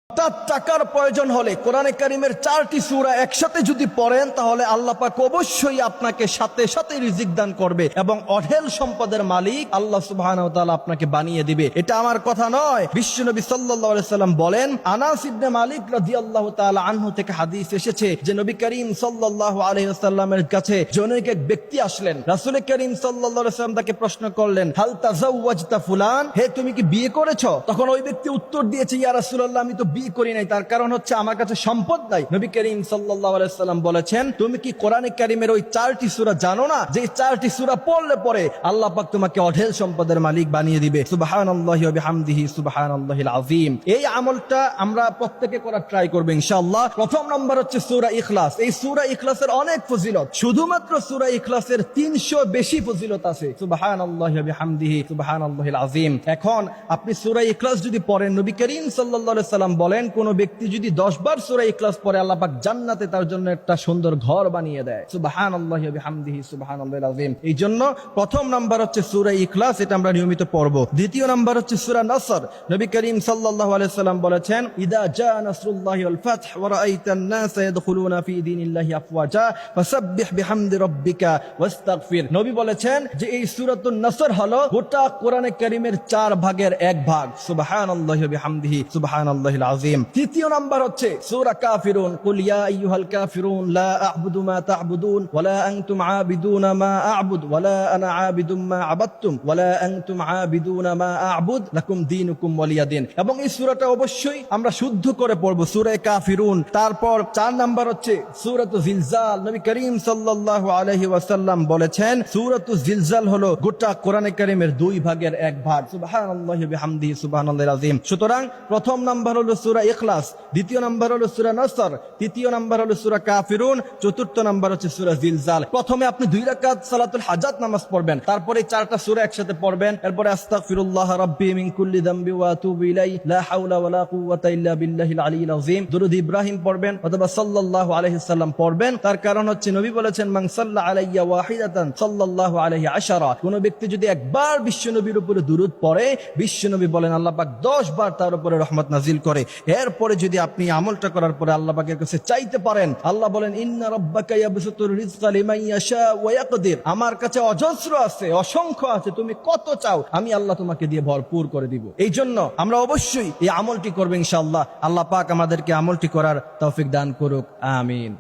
টাকার প্রয়োজন হলে কোরআনে কারিমের 4টি সূরা একসাথে যদি পড়েন তাহলে আল্লাহ পাক অবশ্যই আপনাকে সাথে সাথে রিজিক দান করবে এবং অঢেল সম্পদের মালিক আল্লাহ সুবহানাহু ওয়া তাআলা আপনাকে বানিয়ে দিবে। এটা আমার কথা নয়, বিশ্বনবী সাল্লাল্লাহু আলাইহি সাল্লাম বলেন, আনাস ইবনে মালিক রাদিয়াল্লাহু তাআলা আনহু থেকে হাদিস এসেছে যে নবী করিম সাল্লাল্লাহু আলাইহি ওয়াসাল্লামের কাছে জনৈক এক ব্যক্তি আসলেন। রাসূল করিম সাল্লাল্লাহু আলাইহি ওয়াসাল্লাম তাকে প্রশ্ন করলেন, হাল তাযাওয়াজতা ফুলান, হে তুমি কি বিয়ে করেছো? তখন ওই ব্যক্তি উত্তর দিয়েছে, ইয়া রাসূলুল্লাহ আমি তো বিয়ে করি নাই, তার কারণ হচ্ছে আমার কাছে সম্পদ নাই। নবী করিম সাল্লাল্লাহু আলাইহি ওয়াসাল্লাম বলেছেন, তুমি কি কোরআনে কারিমের ওই 4টি সূরা জানো না যে 4টি সূরা পড়লে পরে আল্লাহ পাক তোমাকে অঢেল সম্পদের মালিক বানিয়ে দিবে। সুবহানাল্লাহি ওয়া বিহামদিহি সুবহানাল্লাহিল আযীম। এই আমলটা আমরা প্রত্যেকে করার ট্রাই করব ইনশাআল্লাহ। প্রথম নাম্বার হচ্ছে সূরা ইখলাস। এই সূরা ইখলাসের অনেক ফজিলত, শুধুমাত্র সূরা ইখলাসের 300 বেশি ফজিলত আছে। সুবহানাল্লাহি ওয়া বিহামদিহি সুবহানাল্লাহিল আযীম। এখন আপনি সূরা ইখলাস যদি পড়েন, নবী করিম সাল্লাল্লাহু আলাইহি সাল্লাম বলেন, কোন ব্যক্তি যদি 10 বার সূরা ইখলাস পড়ে আল্লাহ পাক জান্নাতে তার জন্য একটা সুন্দর ঘর বানিয়ে দেয়। সুবহানাল্লাহি ওয়া বিহামদিহি সুবহানাল্লাহিল আযীম। এই জন্য প্রথম নাম্বার হচ্ছে সূরা ইখলাস, এটা আমরা নিয়মিত পড়ব। দ্বিতীয় নাম্বার হচ্ছে সূরা নসর। নবী করিম সাল্লাল্লাহু আলাইহি সাল্লাম বলেছেন, ইদা জা নাসরুল্লাহি ওয়াল ফাতহ ওয়া রাআইতান নাসা ইয়াদখুলুনা ফি দীনিল্লাহি আফওয়াজা ফাসাব্বিহ বিহামদি রাব্বিকা ওয়াস্তাগফির। নবী বলেছেন যে এই সূরাতুন নসর হলো গোটা কোরআনে কারীমের 4 ভাগের 1 ভাগ। সুবহানাল্লাহি ওয়া বিহামদিহি সুবহানাল্লাহিল আযীম। তৃতীয় নাম্বার হচ্ছে সূরা কাফিরুন, কুল ইয়া আইয়ুহাল কাফিরুন লা আ'বুদু মা তা'বুদুন ওয়া লা আনতুম আ'বিদুনা মা আ'বুদ ওয়া লা আনা আ'বিদুম মা আ'বাদতুম ওয়া লা আনতুম আ'বিদুনা মা আ'বুদ লাকুম দীনুকুম ওয়ালিয়া দীন। এবং এই সূরাটা অবশ্যই আমরা শুদ্ধ করে পড়ব, সূরা কাফিরুন। তারপর 4 নাম্বার হচ্ছে সূরাতুল জিলজাল। নবী করিম সাল্লাল্লাহু আলাইহি ওয়াসাল্লাম বলেছেন, সূরাতুল জিলজাল হলো গোটা কোরআনে কারীমের 2 ভাগের 1 ভাগ। সুবহানাল্লাহি ওয়া বিহামদিহি সুবহানাল্লাহিল আযীম। সুতরাং প্রথম নাম্বার হলো সূরা ইখলাস, দ্বিতীয় নাম্বার হলো সূরা নসর, তৃতীয় নাম্বার হলো সূরা কাফিরুন, চতুর্থ নাম্বার হচ্ছে সূরা জিলজাল। প্রথমে আপনি 2 রাকাত সালাতুল হাজাত নামাজ পড়বেন, তারপরে 4টা সূরা একসাথে পড়বেন, এরপরে আস্তাগফিরুল্লাহ রাব্বি মিন কুল্লি যামবি ওয়া আতুবু ইলাইহি লা হাওলা ওয়া লা কুওয়াতা ইল্লা বিল্লাহিল আলিয়্যিল আযীম। দুরূদ ইব্রাহিম পড়বেন অথবা সাল্লাল্লাহু আলাইহি সাল্লাম পড়বেন। তার কারণ হচ্ছে নবী বলেছেন, মান সাল্লা আলাইয়া ওয়াহিদাতান সাল্লাল্লাহু আলাইহি আশারা। কোন ব্যক্তি যদি একবার বিশ্বনবীর উপরে দুরূদ পড়ে, বিশ্বনবী বলেন আল্লাহ পাক 10 বার তার উপরে রহমত নাজিল করে। এরপরে যদি আপনি আমলটা করার পরে আল্লাহ পাকের কাছে চাইতে পারেন, আল্লাহ বলেন, ইন্না রাব্বাকা ইয়াবসুতুর রিজকা লিমান ইয়াশা ওয়া ইয়াকদির। আমার কাছে অজস্র আছে, অসংখ্য আছে, তুমি কত চাও আমি আল্লাহ তোমাকে দিয়ে ভরপুর করে দিব। এই জন্য আমরা অবশ্যই এই আমলটি করব ইনশাআল্লাহ। আল্লাহ পাক আমাদেরকে আমলটি করার তৌফিক দান করুক, আমিন।